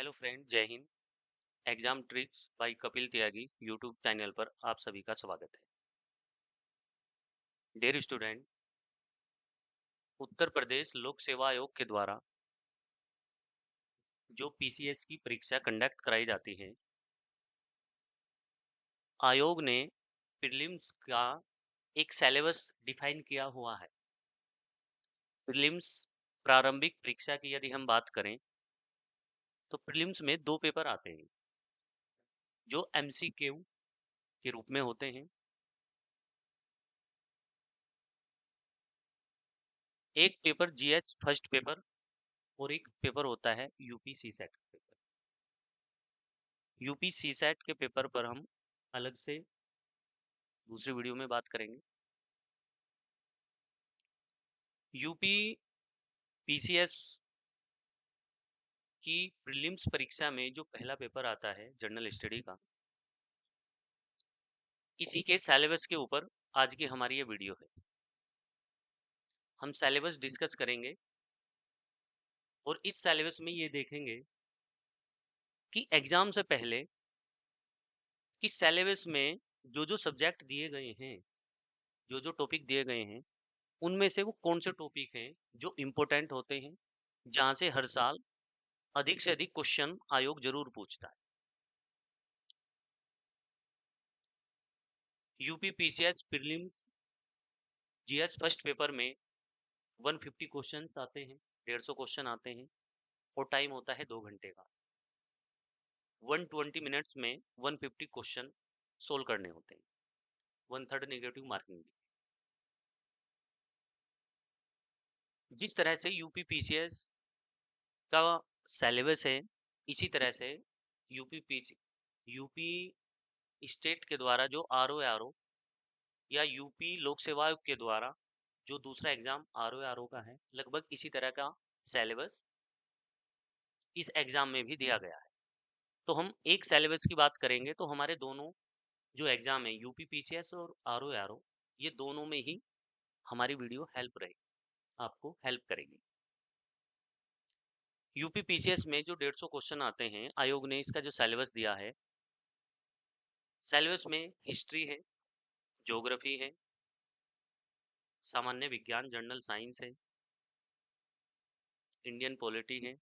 Hello friend, जय Hind. Exam tricks bye Kapil त्यागी YouTube channel पर आप सभी का स्वागत है। डियर स्टूडेंट, उत्तर प्रदेश लोक सेवा आयोग के द्वारा जो पीसीएस की परीक्षा कंडक्ट कराई जाती है, आयोग ने प्रीलिम्स का एक सिलेबस डिफाइन किया हुआ है। प्रीलिम्स प्रारंभिक परीक्षा की यदि हम बात करें तो प्रीलिम्स में दो पेपर आते हैं जो एमसीक्यू के रूप में होते हैं। एक पेपर जीएस फर्स्ट पेपर और एक पेपर होता है UP CSAT paper. UP CSAT के पेपर पर हम अलग से दूसरी वीडियो में बात करेंगे। यूपी पीसीएस की प्रीलिम्स परीक्षा में जो पहला पेपर आता है जनरल स्टडी का, इसी के सिलेबस के ऊपर आज की हमारी ये वीडियो है। हम सिलेबस डिस्कस करेंगे और इस सिलेबस में ये देखेंगे कि एग्जाम से पहले कि सिलेबस में जो जो सब्जेक्ट दिए गए हैं, जो जो टॉपिक दिए गए हैं, उनमें से वो कौन से टॉपिक हैं जो इम्पोर्टेंट होते हैं, जहां से हर साल अधिक से अधिक क्वेश्चन आयोग जरूर पूछता है। UP PCS prelims GS first paper में 150 क्वेश्चन आते हैं, 150 क्वेश्चन आते हैं और टाइम होता है 2 घंटे का। 120 मिनट्स में 150 क्वेश्चन सोल्व करने होते हैं, 1/3 नेगेटिव मार्किंग। जिस तरह से यूपी पीसीएस का सिलेबस है, इसी तरह से यूपी स्टेट के द्वारा जो आरओ या यूपी लोक सेवा आयोग के द्वारा जो दूसरा एग्जाम आरओ का है, लगभग इसी तरह का सिलेबस इस एग्जाम में भी दिया गया है। तो हम एक सिलेबस की बात करेंगे तो हमारे दोनों जो एग्जाम है यूपी पीसीएस और आरओ, ये दोनों में ही हमारी वीडियो हेल्प रहेगी, आपको हेल्प करेगी। यूपी पीसीएस में जो 150 क्वेश्चन आते हैं, आयोग ने इसका जो सिलेबस दिया है, सिलेबस में हिस्ट्री है, ज्योग्राफी है, सामान्य विज्ञान जनरल साइंस है, इंडियन पॉलिटी है,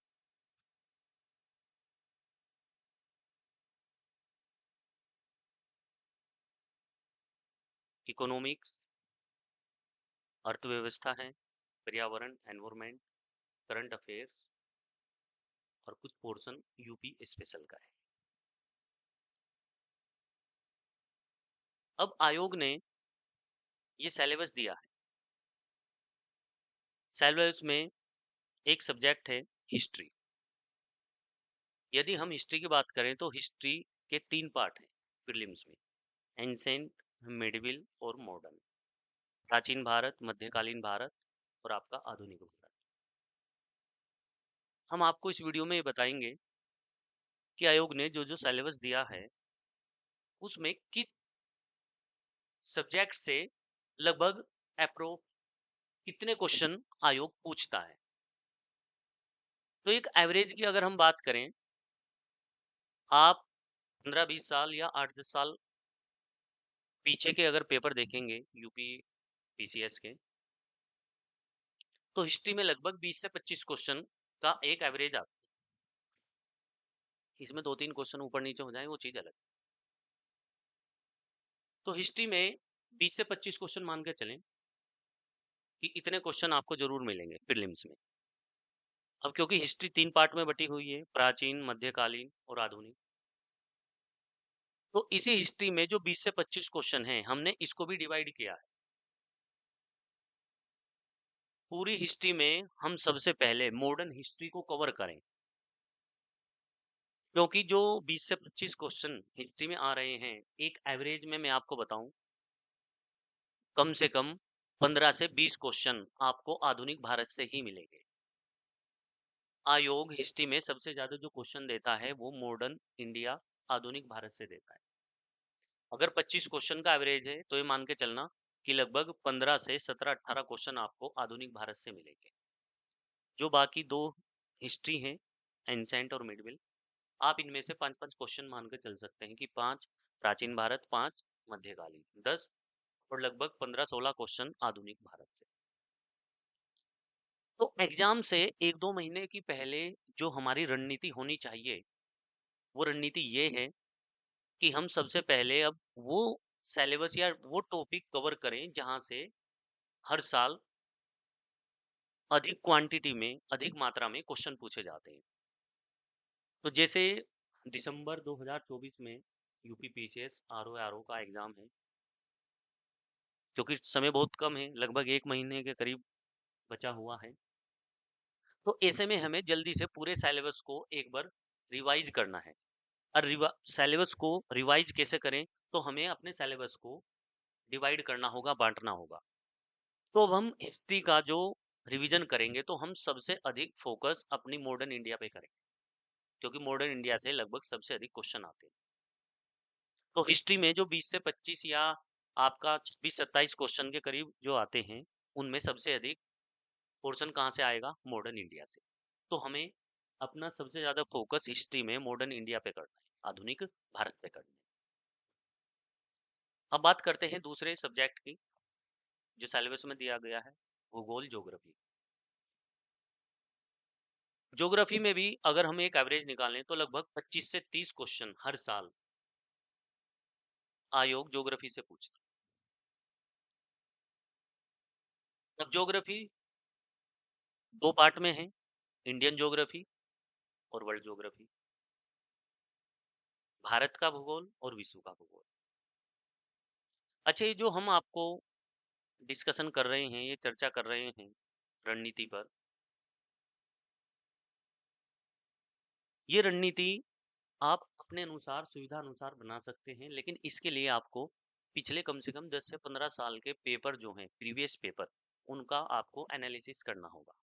इकोनॉमिक्स अर्थव्यवस्था है, पर्यावरण एनवायरमेंट, करंट अफेयर्स और कुछ पोर्शन यूपी स्पेशल का है। अब आयोग ने ये सिलेबस दिया है। सिलेबस में एक सब्जेक्ट है हिस्ट्री। यदि हम हिस्ट्री की बात करें तो हिस्ट्री के 3 पार्ट हैं प्रीलिम्स में, एंसेंट, मिडिवल और मॉडर्न। प्राचीन भारत, मध्यकालीन भारत और आपका आधुनिक भारत। हम आपको इस वीडियो में ये बताएंगे कि आयोग ने जो जो सिलेबस दिया है उसमें किस सब्जेक्ट से लगभग अप्रो कितने क्वेश्चन आयोग पूछता है। तो एक एवरेज की अगर हम बात करें, आप 15-20 साल या 8-10 साल पीछे के अगर पेपर देखेंगे यूपी पीसीएस के, तो हिस्ट्री में लगभग 20 से 25 क्वेश्चन का एक एवरेज आता है। इसमें 2-3 क्वेश्चन ऊपर नीचे हो जाए वो चीज अलग। तो हिस्ट्री में 20 से 25 क्वेश्चन मान के चलें कि इतने क्वेश्चन आपको जरूर मिलेंगे प्रीलिम्स में। अब क्योंकि हिस्ट्री 3 पार्ट में बटी हुई है, प्राचीन, मध्यकालीन और आधुनिक, तो इसी हिस्ट्री में जो 20 से 25 क्वेश्चन हैं, हमने इसको भी डिवाइड किया है। पूरी हिस्ट्री में हम सबसे पहले मॉडर्न हिस्ट्री को कवर करें, क्योंकि जो 20 से 25 क्वेश्चन हिस्ट्री में आ रहे हैं, एक एवरेज में मैं आपको बताऊं, कम से कम 15 से 20 क्वेश्चन आपको आधुनिक भारत से ही मिलेंगे। आयोग हिस्ट्री में सबसे ज्यादा जो क्वेश्चन देता है वो मॉडर्न इंडिया, आधुनिक भारत से देता है। अगर 25 क्वेश्चन का एवरेज है तो ये मान के चलना कि लगभग 15 से 17-18 क्वेश्चन आपको आधुनिक भारत से मिलेंगे। जो बाकी दो हिस्ट्री हैं, एंसेंट और मिडिवल, आप इनमें से 5-5 क्वेश्चन मान के चल सकते हैं कि 5 प्राचीन भारत, 5 मध्यकालीन, 10 और लगभग 15-16 क्वेश्चन आधुनिक भारत से। तो एग्जाम से 1-2 महीने की पहले जो हमारी रणनीति होनी चाहिए, वो रणनीति ये है कि हम सबसे पहले अब वो सिलेबस या वो टॉपिक कवर करें जहां से हर साल अधिक क्वांटिटी में, अधिक मात्रा में क्वेश्चन पूछे जाते हैं। तो जैसे दिसंबर 2024 में यूपी पीसीएस आरओ का एग्जाम है, क्योंकि समय बहुत कम है, लगभग 1 महीने के करीब बचा हुआ है। तो ऐसे में हमें जल्दी से पूरे सिलेबस को एक बार रिवाइज करना है। और सिलेबस को रिवाइज कैसे करें? तो हमें अपने सिलेबस को डिवाइड करना होगा, बांटना होगा। तो अब हम हिस्ट्री का जो रिवीजन करेंगे तो हम सबसे अधिक फोकस अपनी मॉडर्न इंडिया पे करेंगे, क्योंकि मॉडर्न इंडिया से लगभग सबसे अधिक क्वेश्चन आते हैं। तो हिस्ट्री में जो 20 से 25 या आपका 26-27 क्वेश्चन के करीब जो आते हैं, उनमें सबसे अधिक पोर्शन कहाँ से आएगा? मॉडर्न इंडिया से। तो हमें अपना सबसे ज्यादा फोकस हिस्ट्री में मॉडर्न इंडिया पे करना है, आधुनिक भारत पे करना है। अब बात करते हैं दूसरे सब्जेक्ट की जो सिलेबस में दिया गया है, भूगोल, ज्योग्राफी। ज्योग्राफी में भी अगर हम एक एवरेज निकालें तो लगभग 25 से 30 क्वेश्चन हर साल आयोग ज्योग्राफी से पूछता है। अब ज्योग्राफी 2 पार्ट में है, इंडियन ज्योग्राफी और वर्ल्ड ज्योग्राफी, भारत का भूगोल और विश्व का भूगोल। अच्छा, ये जो हम आपको डिस्कशन कर रहे हैं, ये चर्चा कर रहे हैं रणनीति पर, ये रणनीति आप अपने अनुसार, सुविधा अनुसार बना सकते हैं, लेकिन इसके लिए आपको पिछले कम से कम 10 से 15 साल के पेपर जो हैं, प्रीवियस पेपर, उनका आपको एनालिसिस करना होगा।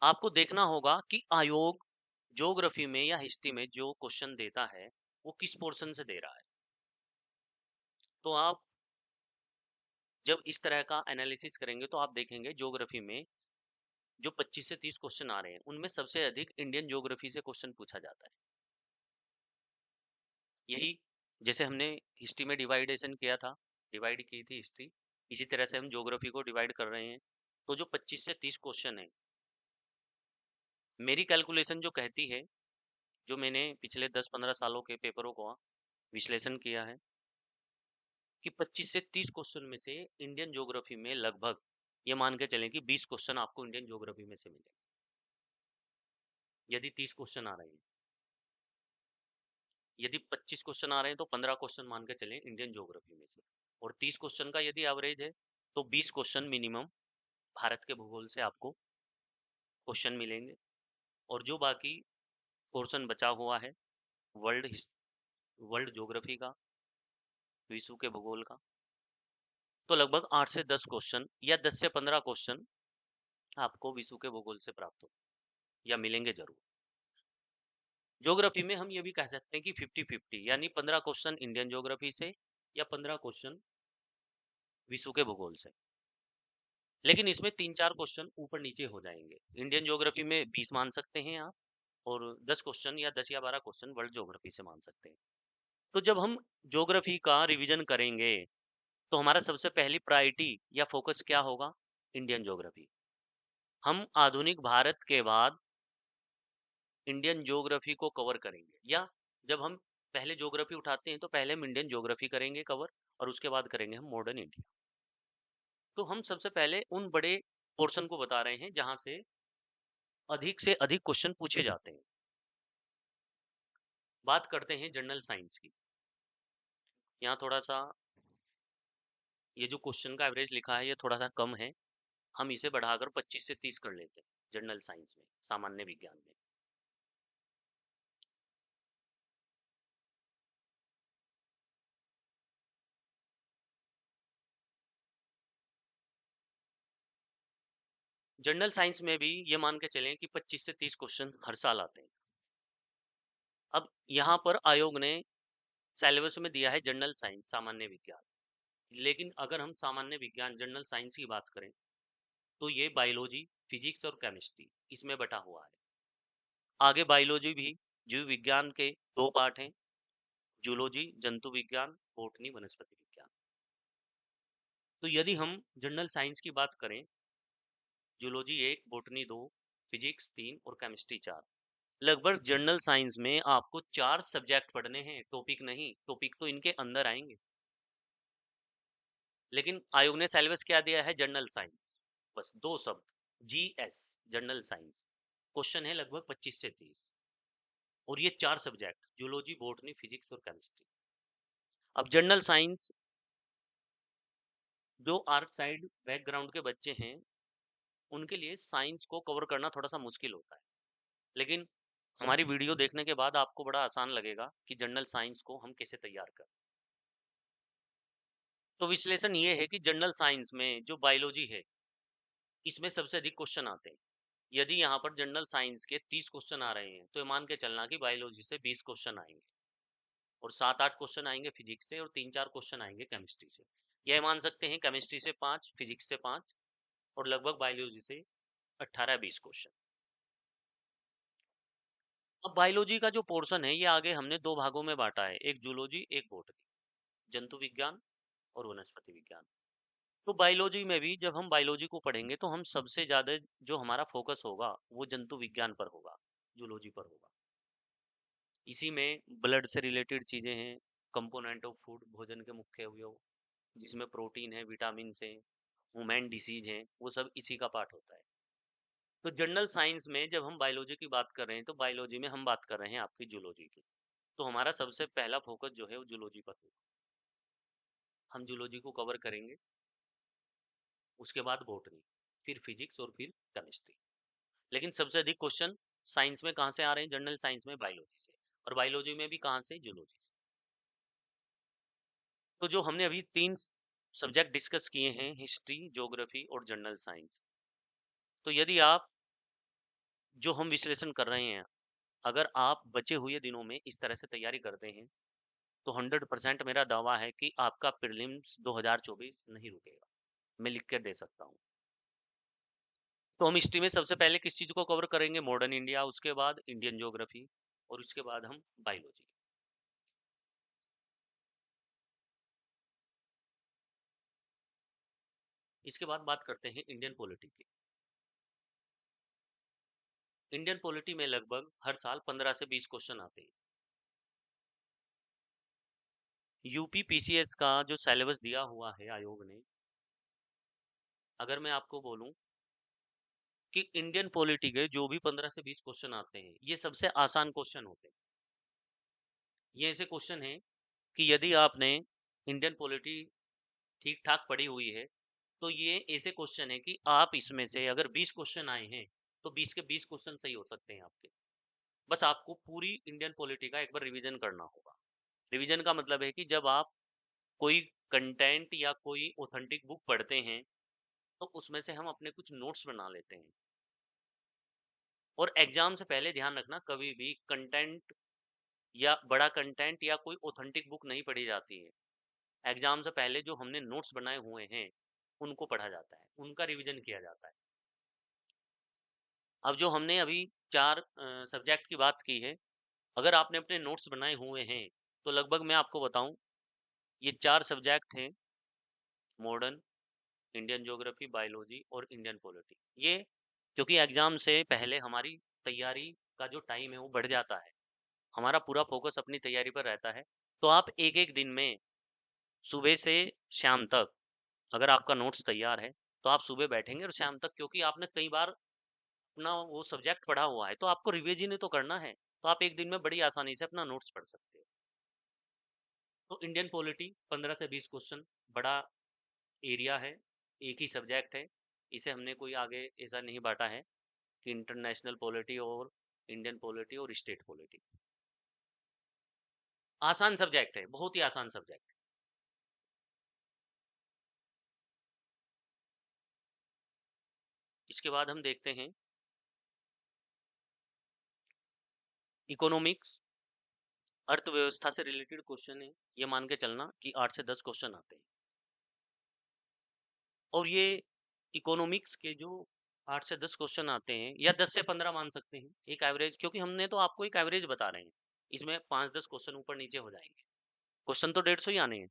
आपको देखना होगा कि आयोग ज्योग्राफी में या हिस्ट्री में जो क्वेश्चन देता है वो किस पोर्शन से दे रहा है। तो आप जब इस तरह का एनालिसिस करेंगे तो आप देखेंगे ज्योग्राफी में जो 25 से 30 क्वेश्चन आ रहे हैं, उनमें सबसे अधिक इंडियन ज्योग्राफी से क्वेश्चन पूछा जाता है। यही जैसे हमने हिस्ट्री में डिवाइडेशन किया था, डिवाइड की थी हिस्ट्री, इसी तरह से हम ज्योग्राफी को डिवाइड कर रहे हैं। तो जो 25 से 30 क्वेश्चन है, मेरी कैलकुलेशन जो कहती है, जो मैंने पिछले 10-15 सालों के पेपरों का विश्लेषण किया है, कि 25 से 30 क्वेश्चन में से इंडियन ज्योग्राफी में लगभग ये मान के चलें कि 20 क्वेश्चन आपको इंडियन ज्योग्राफी में से मिलेंगे, यदि 30 क्वेश्चन आ रहे हैं। यदि 25 क्वेश्चन आ रहे हैं तो 15 क्वेश्चन मान के चलें इंडियन ज्योग्राफी में से, और 30 क्वेश्चन का यदि एवरेज है तो 20 क्वेश्चन मिनिमम भारत के भूगोल से आपको क्वेश्चन मिलेंगे, और जो बाकी पोर्शन बचा हुआ है वर्ल्ड वर्ल्ड ज्योग्राफी का, विश्व के भूगोल का, तो लगभग 8 से 10 क्वेश्चन या 10 से 15 क्वेश्चन आपको विश्व के भूगोल से प्राप्त हो या मिलेंगे जरूर। ज्योग्राफी में हम ये भी कह सकते हैं कि 50-50, यानी 15 क्वेश्चन इंडियन ज्योग्राफी से या 15 क्वेश्चन विश्व के भूगोल से। लेकिन इसमें 3-4 क्वेश्चन ऊपर नीचे हो जाएंगे। इंडियन ज्योग्राफी में 20 मान सकते हैं आप, और 10 क्वेश्चन या 10 या 12 क्वेश्चन वर्ल्ड ज्योग्राफी से मान सकते हैं। तो जब हम ज्योग्राफी का रिवीजन करेंगे तो हमारा सबसे पहली प्रायोरिटी या फोकस क्या होगा? Indian geography. हम आधुनिक भारत के बाद इंडियन ज्योग्राफी को कवर करेंगे, या जब हम पहले ज्योग्राफी उठाते हैं तो पहले हम इंडियन ज्योग्राफी करेंगे कवर, और उसके बाद करेंगे हम मॉडर्न इंडिया। तो हम सबसे पहले उन बड़े पोर्शन को बता रहे हैं जहां से अधिक से अधिक क्वेश्चन पूछे जाते हैं। बात करते हैं जनरल साइंस की। यहाँ थोड़ा सा ये जो क्वेश्चन का एवरेज लिखा है ये थोड़ा सा कम है, हम इसे बढ़ाकर 25 से 30 कर लेते हैं जनरल साइंस में, सामान्य विज्ञान में। जनरल साइंस में भी ये मान के चलें कि 25 से 30 क्वेश्चन हर साल आते हैं। अब यहाँ पर आयोग ने सिलेबस में दिया है जनरल साइंस, सामान्य विज्ञान, लेकिन अगर हम सामान्य विज्ञान जनरल साइंस की बात करें तो ये बायोलॉजी, फिजिक्स और केमिस्ट्री इसमें बटा हुआ है। आगे बायोलॉजी भी जीव विज्ञान के 2 पार्ट हैं, जूलॉजी जंतु विज्ञान, बॉटनी वनस्पति विज्ञान। तो यदि हम जनरल साइंस की बात करें, जूलॉजी 1, बॉटनी 2, फिजिक्स 3 और केमिस्ट्री 4। लगभग जनरल साइंस में आपको 4 सब्जेक्ट पढ़ने हैं, टॉपिक नहीं। टॉपिक तो इनके अंदर आएंगे, लेकिन आयोग ने सिलेबस क्या दिया है? General science. बस 2 शब्द, जीएस, जनरल साइंस। क्वेश्चन है लगभग 25 से 30, और ये 4 सब्जेक्ट, जूलॉजी, बॉटनी, फिजिक्स और केमिस्ट्री। अब जनरल साइंस, जो आर्ट साइड बैकग्राउंड के बच्चे हैं, उनके लिए साइंस को कवर करना थोड़ा सा मुश्किल होता है, लेकिन हमारी वीडियो देखने के बाद आपको बड़ा आसान लगेगा कि जनरल साइंस को हम कैसे तैयार करें। तो विश्लेषण ये है कि जनरल साइंस में जो बायोलॉजी है, इसमें सबसे अधिक क्वेश्चन आते हैं। यदि यहाँ पर जनरल साइंस के 30 क्वेश्चन आ रहे हैं, तो ये मान के चलना कि बायोलॉजी से 20 क्वेश्चन आएंगे, और 7-8 क्वेश्चन आएंगे फिजिक्स से, और 3-4 क्वेश्चन आएंगे केमिस्ट्री से। यह मान सकते हैं केमिस्ट्री से 5, फिजिक्स से 5, और लगभग बायोलॉजी से 18-20 क्वेश्चन। अब बायोलॉजी का जो पोर्शन है, ये आगे हमने 2 भागों में बांटा है, एक जूलॉजी, एक बॉटनी, जंतु विज्ञान और वनस्पति विज्ञान। तो बायोलॉजी में भी जब हम बायोलॉजी को पढ़ेंगे, तो हम सबसे ज्यादा जो हमारा फोकस होगा वो जंतु विज्ञान पर होगा, जूलॉजी पर होगा। इसी में ब्लड से रिलेटेड चीजें हैं, कंपोनेंट ऑफ फूड, भोजन के मुख्य अवयव, जिसमें प्रोटीन है, विटामिन है, ह्यूमन डिसीज है, वो सब इसी का पार्ट होता है। तो जनरल साइंस में जब हम बायोलॉजी की बात कर रहे हैं, तो बायोलॉजी में हम बात कर रहे हैं आपकी जूलॉजी की। तो हमारा सबसे पहला फोकस जो है वो जूलॉजी पर होगा। हम जूलॉजी को कवर करेंगे, उसके बाद बॉटनी, फिर फिजिक्स और फिर केमिस्ट्री। लेकिन सबसे अधिक क्वेश्चन साइंस में कहाँ से आ रहे हैं? जनरल साइंस में बायोलॉजी से, और बायोलॉजी में भी कहाँ से? जूलॉजी से। तो जो हमने अभी 3 सब्जेक्ट डिस्कस किए हैं, हिस्ट्री, ज्योग्राफी और जनरल साइंस, तो यदि आप, जो हम विश्लेषण कर रहे हैं, अगर आप बचे हुए दिनों में इस तरह से तैयारी करते हैं, तो 100% मेरा दावा है कि आपका प्रीलिम्स 2024 नहीं रुकेगा, मैं लिख कर दे सकता हूँ। तो हम हिस्ट्री में सबसे पहले किस चीज को कवर करेंगे? मॉडर्न इंडिया, उसके बाद इंडियन ज्योग्राफी, और उसके बाद हम बायोलॉजी। इसके बाद बात करते हैं इंडियन पॉलिटी की। इंडियन पॉलिटी में लगभग हर साल 15 से 20 क्वेश्चन आते हैं। यूपी पीसीएस का जो सिलेबस दिया हुआ है आयोग ने, अगर मैं आपको बोलूं कि इंडियन पॉलिटी के जो भी 15 से 20 क्वेश्चन आते हैं, ये सबसे आसान क्वेश्चन होते हैं। ये ऐसे क्वेश्चन हैं कि यदि आपने इंडियन पॉलिटी ठीक ठाक पढ़ी हुई है, तो ये ऐसे क्वेश्चन है कि आप इसमें से अगर 20 क्वेश्चन आए हैं, तो 20 के 20 क्वेश्चन सही हो सकते हैं आपके। बस आपको पूरी इंडियन पॉलिटी का एक बार रिवीजन करना होगा। रिवीजन का मतलब है कि जब आप कोई कंटेंट या कोई ऑथेंटिक बुक पढ़ते हैं, तो उसमें से हम अपने कुछ नोट्स बना लेते हैं। और एग्जाम से पहले ध्यान रखना, कभी भी कंटेंट या बड़ा कंटेंट या कोई ऑथेंटिक बुक नहीं पढ़ी जाती है। एग्जाम से पहले जो हमने नोट्स बनाए हुए हैं, उनको पढ़ा जाता है, उनका रिवीजन किया जाता है। अब जो हमने अभी 4 सब्जेक्ट की बात की है, अगर आपने अपने नोट्स बनाए हुए हैं, तो लगभग मैं आपको बताऊं, ये 4 सब्जेक्ट हैं, मॉडर्न, इंडियन ज्योग्राफी, बायोलॉजी और इंडियन पॉलिटी। ये क्योंकि एग्जाम से पहले हमारी तैयारी का जो टाइम है वो बढ़ जाता है, हमारा पूरा फोकस अपनी तैयारी पर रहता है। तो आप एक एक दिन में सुबह से शाम तक, अगर आपका नोट्स तैयार है, तो आप सुबह बैठेंगे और शाम तक, क्योंकि आपने कई बार अपना वो सब्जेक्ट पढ़ा हुआ है, तो आपको रिवीजन ही तो करना है, तो आप एक दिन में बड़ी आसानी से अपना नोट्स पढ़ सकते हो। तो इंडियन पॉलिटी 15 से 20 क्वेश्चन, बड़ा एरिया है, एक ही सब्जेक्ट है, इसे हमने कोई आगे ऐसा नहीं बांटा है कि इंटरनेशनल पॉलिटी और इंडियन पॉलिटी और स्टेट पॉलिटी। आसान सब्जेक्ट है, बहुत ही आसान सब्जेक्ट। इसके बाद हम देखते हैं इकोनॉमिक्स, अर्थव्यवस्था से रिलेटेड क्वेश्चन है। ये मान के चलना कि 8 से 10 क्वेश्चन आते हैं। और ये इकोनॉमिक्स के जो 8 से 10 क्वेश्चन आते हैं या 10 से 15 मान सकते हैं एक एवरेज, क्योंकि हमने तो आपको एक एवरेज बता रहे हैं, इसमें 5-10 क्वेश्चन ऊपर नीचे हो जाएंगे, क्वेश्चन तो 150 ही आने हैं।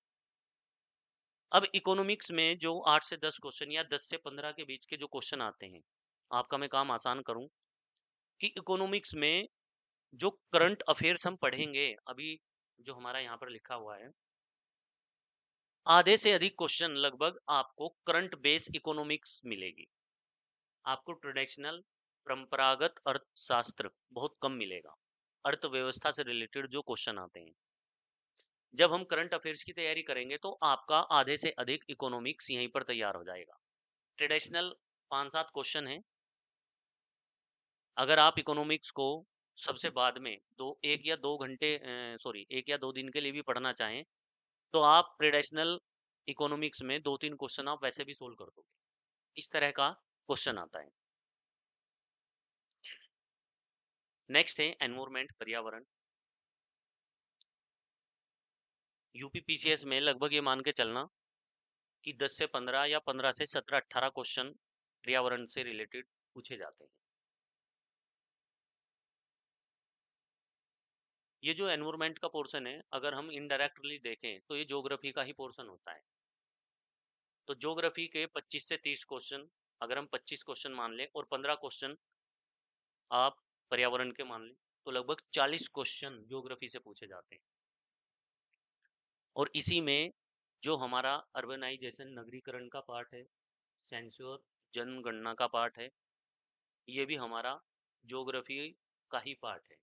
अब इकोनॉमिक्स में जो 8 से 10 क्वेश्चन या 10 से 15 के बीच के जो क्वेश्चन आते हैं, आपका मैं काम आसान करूं कि इकोनॉमिक्स में जो करंट अफेयर्स हम पढ़ेंगे, अभी जो हमारा यहाँ पर लिखा हुआ है, आधे से अधिक क्वेश्चन लगभग आपको करंट बेस इकोनॉमिक्स मिलेगी, आपको ट्रेडिशनल परंपरागत अर्थशास्त्र बहुत कम मिलेगा, अर्थव्यवस्था से रिलेटेड जो क्वेश्चन आते हैं। जब हम करंट अफेयर्स की तैयारी करेंगे तो आपका आधे से अधिक इकोनॉमिक्स यहीं पर तैयार हो जाएगा। ट्रेडिशनल 5-7 क्वेश्चन है, अगर आप इकोनॉमिक्स को सबसे बाद में एक या दो घंटे सॉरी 1 या 2 दिन के लिए भी पढ़ना चाहें तो आप ट्रेडिशनल इकोनॉमिक्स में 2-3 क्वेश्चन आप वैसे भी सोल्व कर दोगे, इस तरह का क्वेश्चन आता है। नेक्स्ट है एनवायरमेंट, पर्यावरण। यूपी पीसीएस में लगभग ये मान के चलना कि 10 से 15 या 15 से 17-18 क्वेश्चन पर्यावरण से रिलेटेड पूछे जाते हैं। ये जो एनवायरमेंट का पोर्शन है, अगर हम इनडायरेक्टली देखें तो ये ज्योग्राफी का ही पोर्शन होता है। तो ज्योग्राफी के 25 से 30 क्वेश्चन, अगर हम 25 क्वेश्चन मान लें और 15 क्वेश्चन आप पर्यावरण के मान लें, तो लगभग 40 क्वेश्चन ज्योग्राफी से पूछे जाते हैं। और इसी में जो हमारा अर्बनाइजेशन, नगरीकरण का पार्ट है, सेंसर, जनगणना का पार्ट है, ये भी हमारा ज्योग्राफी का ही पार्ट है।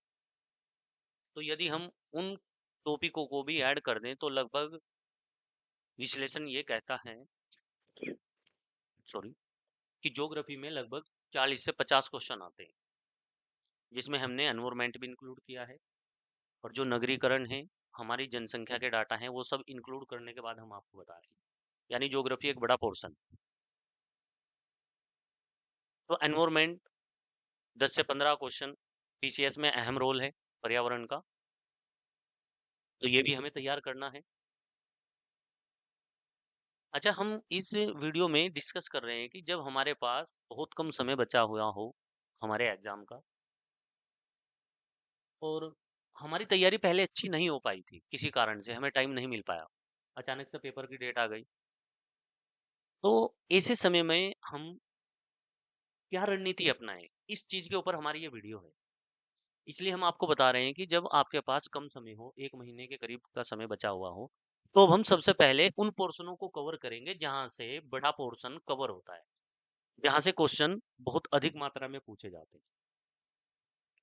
तो यदि हम उन टॉपिकों को भी ऐड कर दें तो लगभग विश्लेषण ये कहता है, सॉरी, कि ज्योग्राफी में लगभग 40 से 50 क्वेश्चन आते हैं, जिसमें हमने एनवायरमेंट भी इंक्लूड किया है, और जो नगरीकरण है, हमारी जनसंख्या के डाटा हैं, वो सब इंक्लूड करने के बाद हम आपको बता रहे हैं, यानी ज्योग्राफी एक बड़ा पोर्शन। तो एनवायरमेंट 10 से 15 क्वेश्चन, पीसीएस में अहम रोल है पर्यावरण का, तो ये भी हमें तैयार करना है। अच्छा, हम इस वीडियो में डिस्कस कर रहे हैं कि जब हमारे पास बहुत कम समय बचा हुआ हो हमारे एग्जाम का, और हमारी तैयारी पहले अच्छी नहीं हो पाई थी, किसी कारण से हमें टाइम नहीं मिल पाया, अचानक से पेपर की डेट आ गई, तो ऐसे समय में हम क्या रणनीति अपनाएं, इस चीज के ऊपर हमारी ये वीडियो है। इसलिए हम आपको बता रहे हैं कि जब आपके पास कम समय हो, 1 महीने के करीब का समय बचा हुआ हो, तो अब हम सबसे पहले उन पोर्शनों को कवर करेंगे जहां से बड़ा पोर्शन कवर होता है, जहां से क्वेश्चन बहुत अधिक मात्रा में पूछे जाते हैं।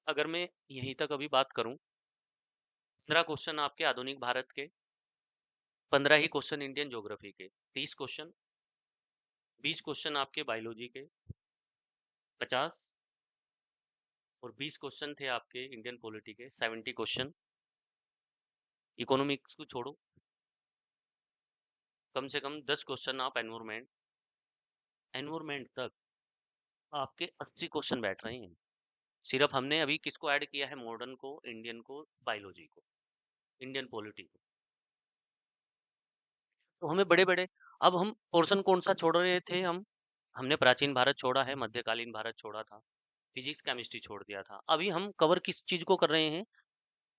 अगर मैं यहीं तक अभी बात करूं, 15 क्वेश्चन आपके आधुनिक भारत के, 15 ही क्वेश्चन इंडियन ज्योग्राफी के, 30 क्वेश्चन, 20 क्वेश्चन आपके बायोलॉजी के, 50, और 20 क्वेश्चन थे आपके इंडियन पॉलिटी के, 70 क्वेश्चन। इकोनॉमिक्स को छोड़ो, कम से कम 10 क्वेश्चन आप एनवायरमेंट, एनवायरमेंट तक आपके 80 क्वेश्चन बैठ रहे हैं। सिर्फ हमने अभी किसको ऐड किया है, मॉडर्न को, इंडियन को, बायोलॉजी को, इंडियन पॉलिटी को, तो हमें बड़े बड़े, अब हम पोर्शन कौन सा छोड़ रहे थे, हमने प्राचीन भारत छोड़ा है, मध्यकालीन भारत छोड़ा था, फिजिक्स केमिस्ट्री छोड़ दिया था। अभी हम कवर किस चीज को कर रहे हैं,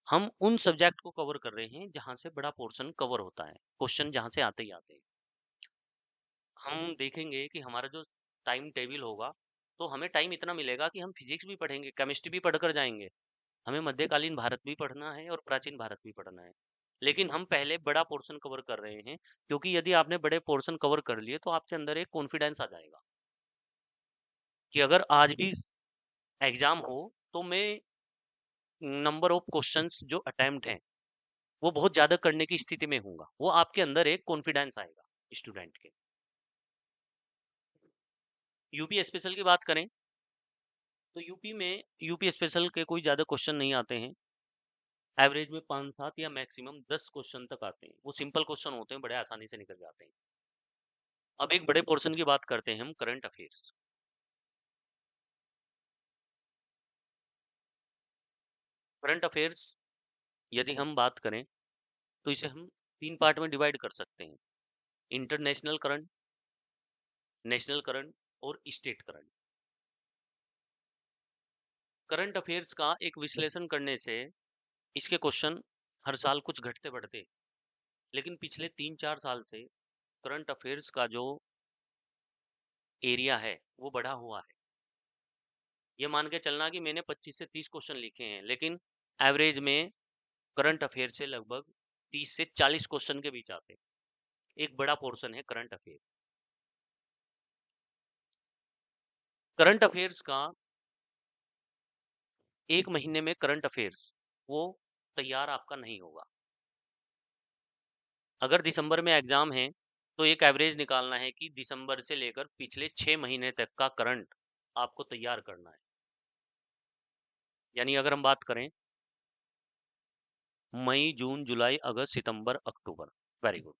हम उन सब्जेक्ट को कवर कर रहे हैं जहां से बड़ा पोर्शन कवर होता है, क्वेश्चन जहां से आते ही आते हैं। हम देखेंगे कि हमारा जो टाइम टेबल होगा, तो हमें टाइम इतना मिलेगा कि हम फिजिक्स भी पढ़ेंगे, केमिस्ट्री भी पढ़कर जाएंगे, हमें मध्यकालीन भारत भी पढ़ना है और प्राचीन भारत भी पढ़ना है, लेकिन हम पहले बड़ा पोर्शन कवर कर रहे हैं, क्योंकि यदि आपने बड़े पोर्शन कवर कर लिए तो आपके अंदर एक कॉन्फिडेंस आ जाएगा कि अगर आज भी एग्जाम हो तो मैं नंबर ऑफ क्वेश्चंस जो अटेम्प्ट हैं वो बहुत ज्यादा करने की स्थिति में हूँगा, वो आपके अंदर एक कॉन्फिडेंस आएगा स्टूडेंट के। यूपी स्पेशल की बात करें तो यूपी में यूपी स्पेशल के कोई ज्यादा क्वेश्चन नहीं आते हैं, एवरेज में 5-7 या मैक्सिमम 10 क्वेश्चन तक आते हैं, वो सिंपल क्वेश्चन होते हैं, बड़े आसानी से निकल जाते हैं। अब एक बड़े पोर्शन की बात करते हैं हम, करंट अफेयर्स। करंट अफेयर्स यदि हम बात करें तो इसे हम 3 पार्ट में डिवाइड कर सकते हैं, इंटरनेशनल करंट, नेशनल करंट और स्टेट करंट। करंट अफेयर्स का एक विश्लेषण करने से इसके क्वेश्चन हर साल कुछ घटते बढ़ते, लेकिन पिछले 3-4 साल से करंट अफेयर्स का जो एरिया है वो बढ़ा हुआ है। ये मान के चलना कि मैंने 25 से 30 क्वेश्चन लिखे हैं, लेकिन एवरेज में करंट अफेयर से लगभग 30 से 40 क्वेश्चन के बीच आते हैं। एक बड़ा पोर्शन है करंट अफेयर। करंट अफेयर्स का एक महीने में करंट अफेयर्स वो तैयार आपका नहीं होगा। अगर दिसंबर में एग्जाम है तो एक एवरेज निकालना है कि दिसंबर से लेकर पिछले 6 महीने तक का करंट आपको तैयार करना है। यानी अगर हम बात करें मई, जून, जुलाई, अगस्त, सितंबर, अक्टूबर, वेरी गुड,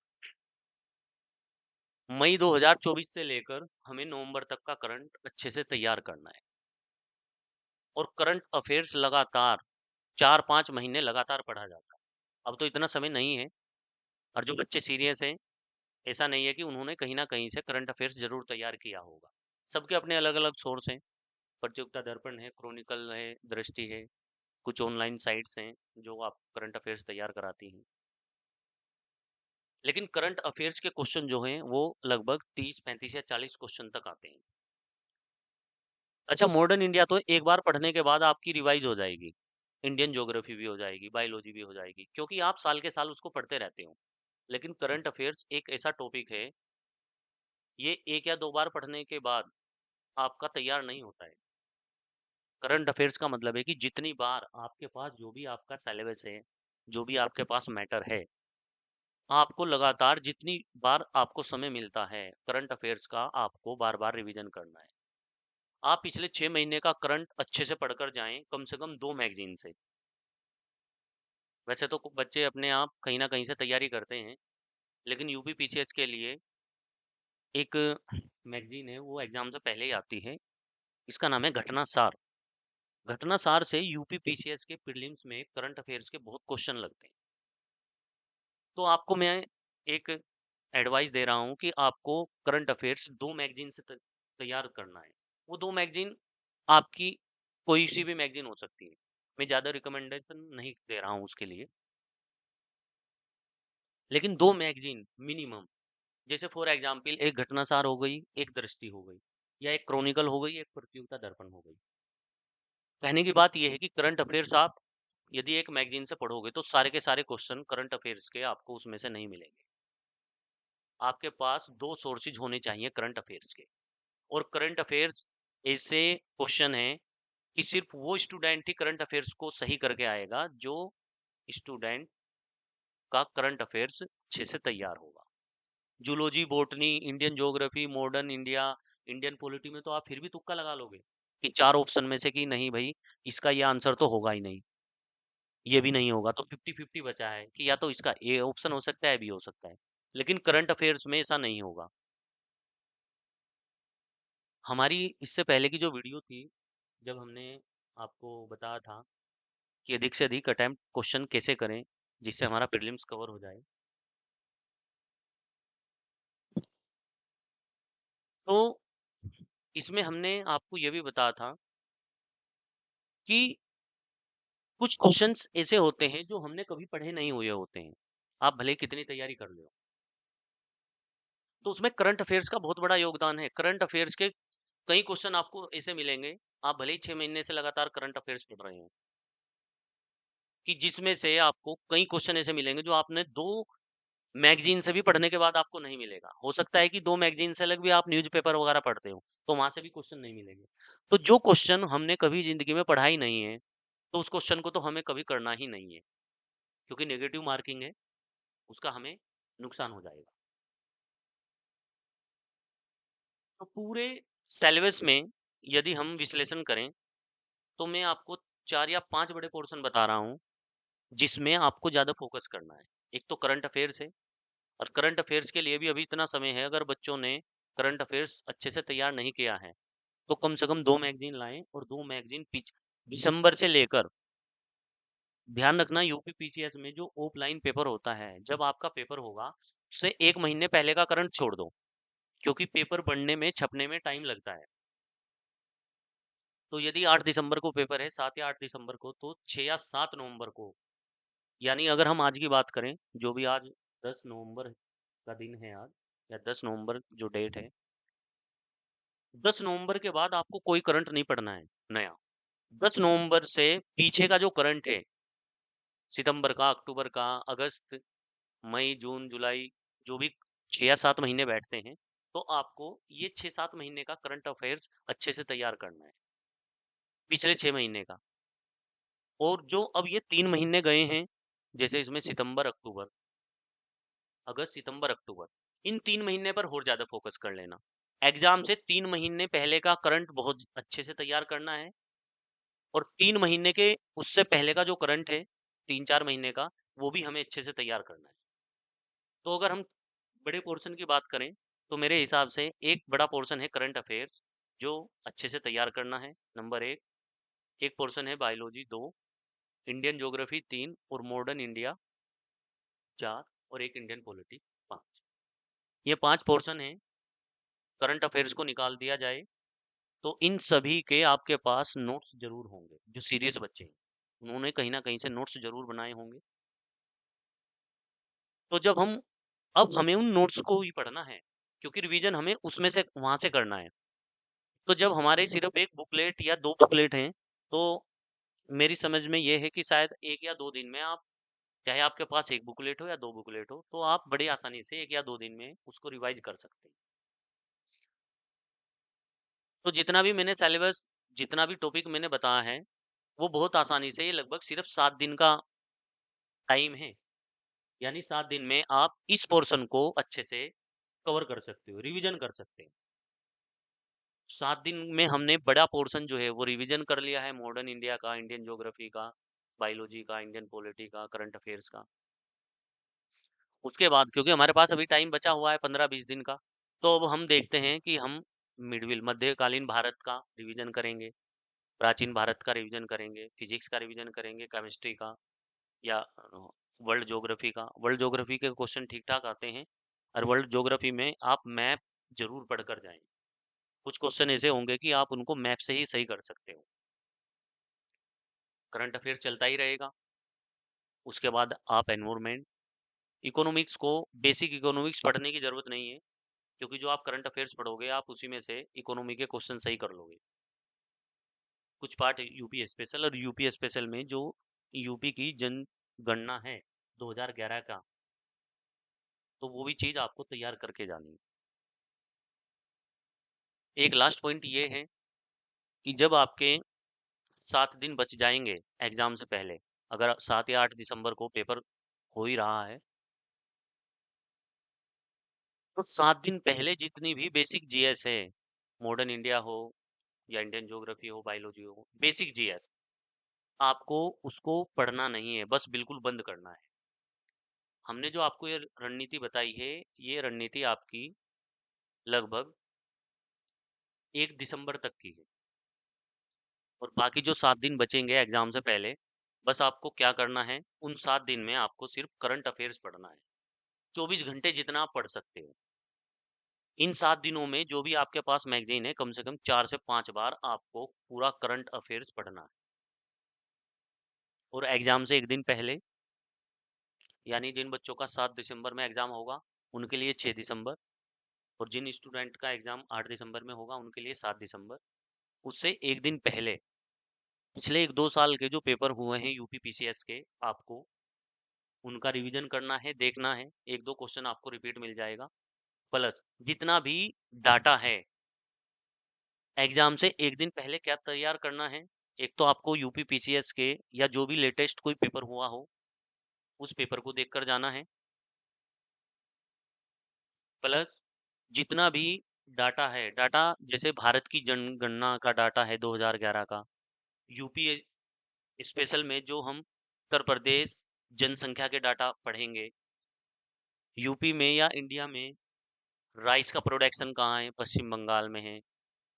मई 2024 से लेकर हमें नवंबर तक का करंट अच्छे से तैयार करना है। और करंट अफेयर्स लगातार 4-5 महीने लगातार पढ़ा जाता है। अब तो इतना समय नहीं है, और जो बच्चे सीरियस हैं, ऐसा नहीं है कि उन्होंने कहीं ना कहीं से करंट अफेयर्स जरूर तैयार किया होगा। सबके अपने अलग अलग सोर्स हैं। प्रतियोगिता दर्पण है, क्रॉनिकल है, दृष्टि है, कुछ ऑनलाइन साइट्स हैं जो आप करंट अफेयर्स तैयार कराती हैं। लेकिन करंट अफेयर्स के क्वेश्चन जो हैं वो लगभग 30, 35 या 40 क्वेश्चन तक आते हैं। अच्छा, मॉडर्न इंडिया तो एक बार पढ़ने के बाद आपकी रिवाइज हो जाएगी, इंडियन ज्योग्राफी भी हो जाएगी, बायोलॉजी भी हो जाएगी, क्योंकि आप साल के साल उसको पढ़ते रहते हो। लेकिन करंट अफेयर्स एक ऐसा टॉपिक है, ये एक या दो बार पढ़ने के बाद आपका तैयार नहीं होता है। करंट अफेयर्स का मतलब है कि जितनी बार आपके पास जो भी आपका सिलेबस है, जो भी आपके पास मैटर है, आपको लगातार जितनी बार आपको समय मिलता है करंट अफेयर्स का, आपको बार बार रिवीजन करना है। आप पिछले 6 महीने का करंट अच्छे से पढ़कर जाएं, कम से कम 2 मैगजीन से। वैसे तो बच्चे अपने आप कहीं ना कहीं से तैयारी करते हैं, लेकिन यूपी पीसीएस के लिए एक मैगजीन है, वो एग्जाम से पहले ही आती है। इसका नाम है घटना सार। घटना सार से यूपी पीसीएस के प्रीलिम्स में करंट अफेयर्स के बहुत क्वेश्चन लगते हैं। तो आपको मैं एक एडवाइस दे रहा हूँ कि आपको करंट अफेयर्स 2 मैगजीन से तैयार करना है। वो 2 मैगजीन आपकी कोई सी भी मैगजीन हो सकती है। मैं ज़्यादा रिकमेंडेशन नहीं दे रहा हूँ उसके लिए, लेकिन 2 मैगजीन मिनिमम, जैसे फॉर एग्जाम्पल एक घटनासार हो गई, एक दृष्टि हो गई, या एक क्रॉनिकल हो गई, एक प्रतियोगिता दर्पण हो गई। कहने की बात यह है कि करंट अफेयर्स आप यदि एक मैगजीन से पढ़ोगे तो सारे के सारे क्वेश्चन करंट अफेयर्स के आपको उसमें से नहीं मिलेंगे। आपके पास 2 सोर्सेज होने चाहिए करंट अफेयर्स के। और करंट अफेयर्स ऐसे क्वेश्चन है कि सिर्फ वो स्टूडेंट ही करंट अफेयर्स को सही करके आएगा जो स्टूडेंट का करंट अफेयर्स अच्छे से तैयार होगा। Zoology, botany, Indian geography, modern India, Indian polity में तो आप फिर भी तुक्का लगा लोगे कि 4 ऑप्शन में से कि नहीं भाई, इसका ये आंसर तो होगा ही नहीं, ये भी नहीं होगा, तो 50-50 बचा है कि या तो इसका ए ऑप्शन हो सकता है, बी हो सकता है। लेकिन करंट अफेयर्स में ऐसा नहीं होगा। हमारी इससे पहले की जो वीडियो थी, जब हमने आपको बताया था कि अधिक से अधिक अटेम्प्ट क्वेश्चन कैसे करें जिससे हमारा प्रीलिम्स कवर हो जाए, तो इसमें हमने आपको ये भी बताया था कि कुछ क्वेश्चंस ऐसे होते हैं जो हमने कभी पढ़े नहीं हुए होते हैं, आप भले कितनी तैयारी कर लो। तो उसमें करंट अफेयर्स का बहुत बड़ा योगदान है। करंट अफेयर्स के कई क्वेश्चन आपको ऐसे मिलेंगे, आप भले ही 6 महीने से लगातार करंट अफेयर्स पढ़ रहे हो, कि जिसमें से आपको कई क्वेश्चन ऐसे मिलेंगे जो आपने 2 मैगजीन से भी पढ़ने के बाद आपको नहीं मिलेगा। हो सकता है कि 2 मैगजीन से अलग भी आप न्यूज़पेपर वगैरह पढ़ते हो, तो वहां से भी क्वेश्चन नहीं मिलेंगे। तो जो क्वेश्चन हमने कभी जिंदगी में पढ़ा ही नहीं है, तो उस क्वेश्चन को तो हमें कभी करना ही नहीं है, क्योंकि नेगेटिव मार्किंग है, उसका हमें नुकसान हो जाएगा। तो पूरे सिलेबस में यदि हम विश्लेषण करें, तो मैं आपको 4 या 5 बड़े पोर्शन बता रहा हूँ जिसमें आपको ज्यादा फोकस करना है। एक तो करंट अफेयर्स है, और करंट अफेयर्स के लिए भी अभी इतना समय है, अगर बच्चों ने करंट अफेयर्स अच्छे से तैयार नहीं किया है तो कम से कम 2 मैगजीन लाएं, और 2 मैगजीन पिछ दिसंबर से लेकर, ध्यान रखना यूपी पीसीएस में जो ऑफलाइन पेपर होता है, जब आपका पेपर होगा उससे 1 महीने पहले का करंट छोड़ दो, क्योंकि पेपर बनने में, छपने में टाइम लगता है। तो यदि 8 दिसंबर को पेपर है, 7 या 8 दिसंबर को, तो 6 या 7 नवंबर को, यानी अगर हम आज की बात करें, जो भी आज 10 नवंबर का दिन है आज, या 10 नवंबर जो डेट है, 10 नवंबर के बाद आपको कोई करंट नहीं पढ़ना है नया। 10 नवंबर से पीछे का जो करंट है, सितंबर का, अक्टूबर का, अगस्त, मई, जून, जुलाई, जो भी 6 या 7 महीने बैठते हैं, तो आपको ये 6-7 महीने का करंट अफेयर्स अच्छे से तैयार करना है, पिछले 6 महीने का। और जो अब ये 3 महीने गए हैं, जैसे इसमें सितंबर, अक्टूबर, अगस्त, सितंबर, अक्टूबर, इन 3 महीने पर और ज्यादा फोकस कर लेना। एग्जाम से 3 महीने पहले का करंट बहुत अच्छे से तैयार करना है, और 3 महीने के उससे पहले का जो करंट है, 3-4 महीने का, वो भी हमें अच्छे से तैयार करना है। तो अगर हम बड़े पोर्शन की बात करें, तो मेरे हिसाब से एक बड़ा पोर्शन है करंट अफेयर्स, जो अच्छे से तैयार करना है, नंबर एक पोर्शन है बायोलॉजी 2, इंडियन ज्योग्राफी 3, और मॉडर्न इंडिया 4, और एक इंडियन पॉलिटी 5। ये 5 पोर्शन है। करंट अफेयर्स को निकाल दिया जाए तो इन सभी के आपके पास नोट्स जरूर होंगे। जो सीरियस बच्चे हैं, उन्होंने कहीं ना कहीं से नोट्स जरूर बनाए होंगे। तो जब हम अब हमें उन नोट्स को ही पढ़ना है, क्योंकि रिवीजन हमें उसमें से वहां से करना है। तो जब हमारे सिर्फ एक बुकलेट या 2 बुकलेट हैं, तो मेरी समझ में ये है कि शायद 1 या 2 दिन में आप, चाहे आपके पास 1 बुकलेट हो या 2 बुकलेट हो, तो आप बड़ी आसानी से 1 या 2 दिन में उसको रिवाइज कर सकते हैं। तो जितना भी मैंने सिलेबस, जितना भी टॉपिक मैंने बताया है, वो बहुत आसानी से, ये लगभग सिर्फ 7 दिन का टाइम है, यानी 7 दिन में आप इस पोर्शन को अच्छे से कवर कर सकते हो, रिवीजन कर सकते हैं। 7 दिन में हमने बड़ा पोर्शन जो है वो रिवीजन कर लिया है, मॉडर्न इंडिया का, इंडियन ज्योग्राफी का, बायोलॉजी का, इंडियन पॉलिटी का, करंट अफेयर्स का। उसके बाद क्योंकि हमारे पास अभी टाइम बचा हुआ है 15-20 दिन का, तो अब हम देखते हैं कि हम मिडविल, मध्यकालीन भारत का रिवीजन करेंगे, प्राचीन भारत का रिवीजन करेंगे, फिजिक्स का रिवीजन करेंगे, केमिस्ट्री का, या वर्ल्ड ज्योग्राफी का। वर्ल्ड ज्योग्राफी के क्वेश्चन ठीक ठाक आते हैं, और वर्ल्ड ज्योग्राफी में आप मैप जरूर पढ़कर जाएं। कुछ क्वेश्चन ऐसे होंगे कि आप उनको मैप से ही सही कर सकते हो। करंट अफेयर चलता ही रहेगा। उसके बाद आप एनवायरमेंट, इकोनॉमिक्स को, बेसिक इकोनॉमिक्स पढ़ने की जरूरत नहीं है, क्योंकि जो आप करंट अफेयर्स पढ़ोगे आप उसी में से इकोनॉमी के क्वेश्चन सही कर लोगे। कुछ पार्ट यूपी स्पेशल, और यूपी स्पेशल में जो यूपी की जनगणना है 2011 का, तो वो भी चीज आपको तैयार करके जानी है। एक लास्ट पॉइंट ये है कि जब आपके 7 दिन बच जाएंगे एग्जाम से पहले, अगर 7 या 8 दिसंबर को पेपर हो ही रहा है, तो 7 दिन पहले जितनी भी बेसिक जीएस है, मॉडर्न इंडिया हो या इंडियन ज्योग्राफी हो, बायोलॉजी हो, बेसिक जीएस, आपको उसको पढ़ना नहीं है, बस बिल्कुल बंद करना है। हमने जो आपको ये रणनीति बताई है, ये रणनीति आपकी लगभग 1 दिसंबर तक की है, और बाकी जो 7 दिन बचेंगे एग्जाम से पहले, बस आपको क्या करना है, उन 7 दिन में आपको सिर्फ करंट अफेयर्स पढ़ना है, 24 घंटे जितना आप पढ़ सकते हो। इन 7 दिनों में जो भी आपके पास मैगजीन है, कम से कम 4 से 5 बार आपको पूरा करंट अफेयर्स पढ़ना है। और एग्जाम से 1 दिन पहले, यानी जिन बच्चों का 7 दिसंबर में एग्जाम होगा, उनके लिए 6 दिसंबर, और जिन स्टूडेंट का एग्जाम 8 दिसंबर में होगा, उनके लिए 7 दिसंबर, उससे 1 दिन पहले पिछले 1-2 साल के जो पेपर हुए हैं यूपी पीसीएस के, आपको उनका रिवीजन करना है, देखना है, 1-2 क्वेश्चन आपको रिपीट मिल जाएगा। प्लस जितना भी डाटा है, एग्जाम से 1 दिन पहले क्या तैयार करना है, एक तो आपको यूपी पीसीएस के या जो भी लेटेस्ट कोई पेपर हुआ हो, उस पेपर को देखकर जाना है। प्लस जितना भी डाटा है, डाटा जैसे भारत की जनगणना का डाटा है 2011 का, यूपी स्पेशल में जो हम उत्तर प्रदेश जनसंख्या के डाटा पढ़ेंगे, यूपी में या इंडिया में राइस का प्रोडक्शन कहाँ है, पश्चिम बंगाल में है,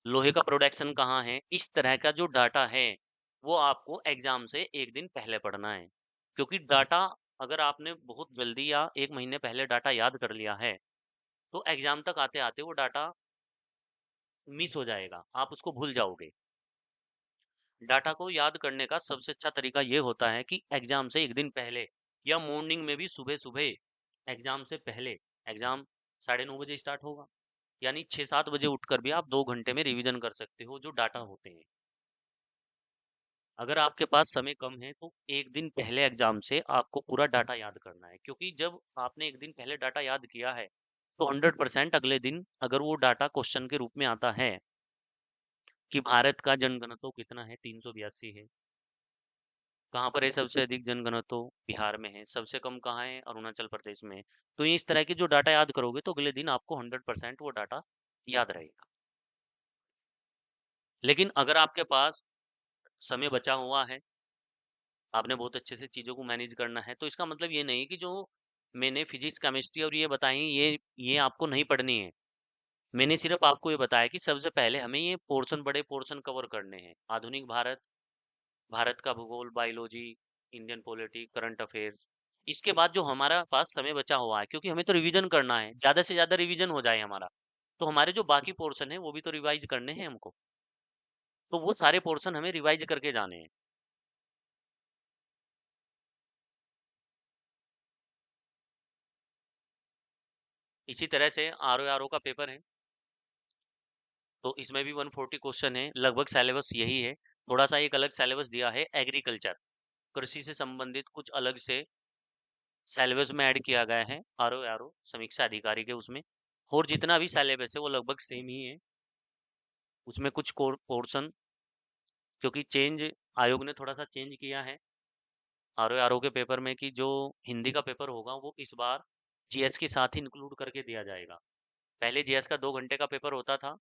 लोहे का प्रोडक्शन कहाँ है, इस तरह का जो डाटा है, वो आपको एग्जाम से 1 दिन पहले पढ़ना है। क्योंकि डाटा अगर आपने बहुत जल्दी या 1 महीने पहले डाटा याद कर लिया है, तो एग्जाम तक आते आते वो डाटा मिस हो जाएगा, आप उसको भूल जाओगे। डाटा को याद करने का सबसे अच्छा तरीका ये होता है कि एग्जाम से एक दिन पहले या मॉर्निंग में भी सुबह सुबह एग्जाम से पहले, एग्जाम 9:30 बजे स्टार्ट होगा, यानी 6-7 बजे उठकर भी आप 2 घंटे में रिवीजन कर सकते हो जो डाटा होते हैं। अगर आपके पास समय कम है तो एक दिन पहले एग्जाम से आपको पूरा डाटा याद करना है, क्योंकि जब आपने एक दिन पहले डाटा याद किया है तो 100% अगले दिन अगर वो डाटा क्वेश्चन के रूप में आता है कि भारत का जनघनत्व कितना है, 382 है, कहाँ पर है सबसे अधिक जनघनत्व, बिहार में है, सबसे कम कहाँ है, अरुणाचल प्रदेश में है। तो इस तरह की जो डाटा याद करोगे तो अगले दिन आपको 100% वो डाटा याद रहेगा। लेकिन अगर आपके पास समय बचा हुआ है, आपने बहुत अच्छे से चीजों को मैनेज करना है, तो इसका मतलब ये नहीं कि जो मैंने फिजिक्स केमिस्ट्री और ये बताई ये आपको नहीं पढ़नी है। मैंने सिर्फ आपको ये बताया कि सबसे पहले हमें ये पोर्शन, बड़े पोर्शन कवर करने हैं। आधुनिक भारत, भारत का भूगोल, biology, Indian polity, current affairs. इसके बाद जो हमारा पास समय बचा हुआ है, क्योंकि हमें तो रिवीजन करना है, ज्यादा से ज्यादा रिवीजन हो जाए हमारा, तो हमारे जो बाकी पोर्शन है वो भी तो रिवाइज करने हैं हमको। तो वो सारे पोर्शन हमें रिवाइज करके जाने हैं। इसी तरह से आर ओ का पेपर है, तो इसमें भी 140 क्वेश्चन है, लगभग सिलेबस यही है। थोड़ा सा एक अलग सिलेबस दिया है, एग्रीकल्चर, कृषि से संबंधित कुछ अलग से सिलेबस में ऐड किया गया है आर ओ समीक्षा अधिकारी के उसमें। और जितना भी सिलेबस है वो लगभग सेम ही है। उसमें कुछ पोर्शन, क्योंकि चेंज, आयोग ने थोड़ा सा चेंज किया है आर ओ के पेपर में, कि जो हिंदी का पेपर होगा वो इस बार जीएस के साथ ही इंक्लूड करके दिया जाएगा। पहले जीएस का 2 घंटे का पेपर होता था,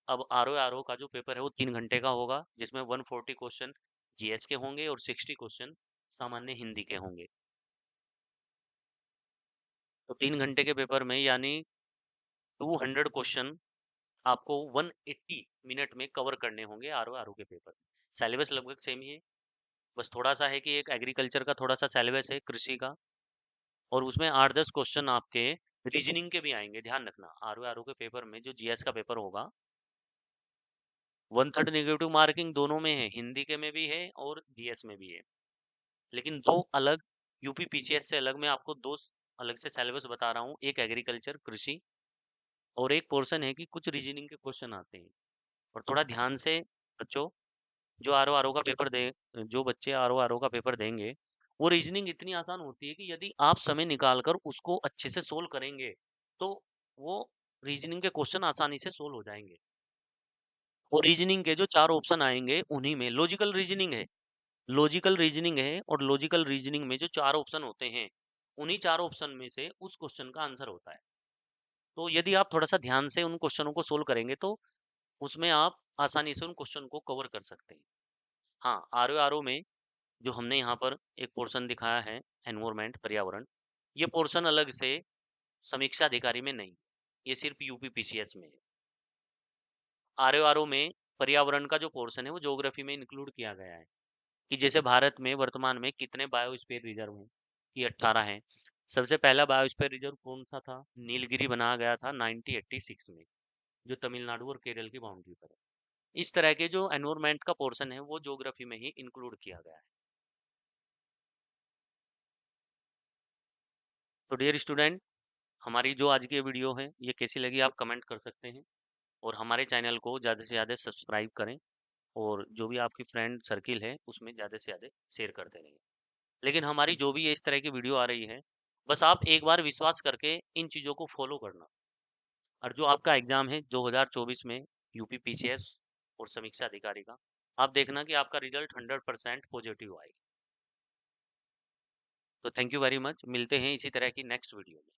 अब आर ओ का जो पेपर है वो 3 घंटे का होगा, जिसमें 140 क्वेश्चन जीएस के होंगे और 60 क्वेश्चन सामान्य हिंदी के होंगे। तो 3 घंटे के पेपर में यानी 200 क्वेश्चन आपको 180 मिनट में कवर करने होंगे आर ओ के पेपर। सिलेबस लगभग सेम ही है, बस थोड़ा सा है कि एक एग्रीकल्चर का थोड़ा सा सिलेबस है कृषि का, और उसमें 8-10 क्वेश्चन आपके रीजनिंग के भी आएंगे। ध्यान रखना, आर ओ के पेपर में जो जीएस का पेपर होगा, 1/3 नेगेटिव मार्किंग दोनों में है, हिंदी के में भी है और जीएस में भी है। लेकिन दो अलग, यूपी पीसीएस से अलग, मैं आपको दो अलग से सिलेबस बता रहा हूँ, एक एग्रीकल्चर कृषि और एक पोर्शन है कि कुछ रीजनिंग के क्वेश्चन आते हैं। और थोड़ा ध्यान से बच्चों, जो आर ओ का पेपर दे, जो बच्चे आर ओ का पेपर देंगे, वो रीजनिंग इतनी आसान होती है कि यदि आप समय निकाल कर उसको अच्छे से सोल्व करेंगे तो वो रीजनिंग के क्वेश्चन आसानी से सोल्व हो जाएंगे। और रीजनिंग के जो 4 ऑप्शन आएंगे उन्हीं में लॉजिकल रीजनिंग है, लॉजिकल रीजनिंग है, और लॉजिकल रीजनिंग में जो 4 ऑप्शन होते हैं उन्हीं 4 ऑप्शन में से उस क्वेश्चन का आंसर होता है। तो यदि आप थोड़ा सा ध्यान से उन क्वेश्चनों को सोल्व करेंगे तो उसमें आप आसानी से उन क्वेश्चन को कवर कर सकते हैं। हाँ, आर ओ में जो हमने यहाँ पर एक पोर्शन दिखाया है, एनवायरमेंट, पर्यावरण, ये पोर्शन अलग से समीक्षा अधिकारी में नहीं, ये सिर्फ यूपी पीसीएस में है। आर ओ में पर्यावरण का जो पोर्शन है वो ज्योग्राफी में इंक्लूड किया गया है, कि जैसे भारत में वर्तमान में कितने बायोस्फीयर रिजर्व हैं, ये 18 हैं। सबसे पहला बायोस्फीयर रिजर्व कौन सा था, नीलगिरी बनाया गया था 1986 में, जो तमिलनाडु और केरल की बाउंड्री पर है। इस तरह के जो एनवायरमेंट का पोर्शन है वो ज्योग्राफी में ही इंक्लूड किया गया है। तो डियर स्टूडेंट, हमारी जो आज की वीडियो है ये कैसी लगी आप कमेंट कर सकते हैं, और हमारे चैनल को ज़्यादा से ज़्यादा सब्सक्राइब करें, और जो भी आपकी फ्रेंड सर्किल है उसमें ज़्यादा से ज़्यादा शेयर करते रहें। लेकिन हमारी जो भी ये इस तरह की वीडियो आ रही है, बस आप एक बार विश्वास करके इन चीज़ों को फॉलो करना, और जो आपका एग्ज़ाम है 2024 में यूपी पीसीएस और समीक्षा अधिकारी का, आप देखना कि आपका रिजल्ट 100% पॉजिटिव आएगा। तो थैंक यू वेरी मच, मिलते हैं इसी तरह की नेक्स्ट वीडियो में।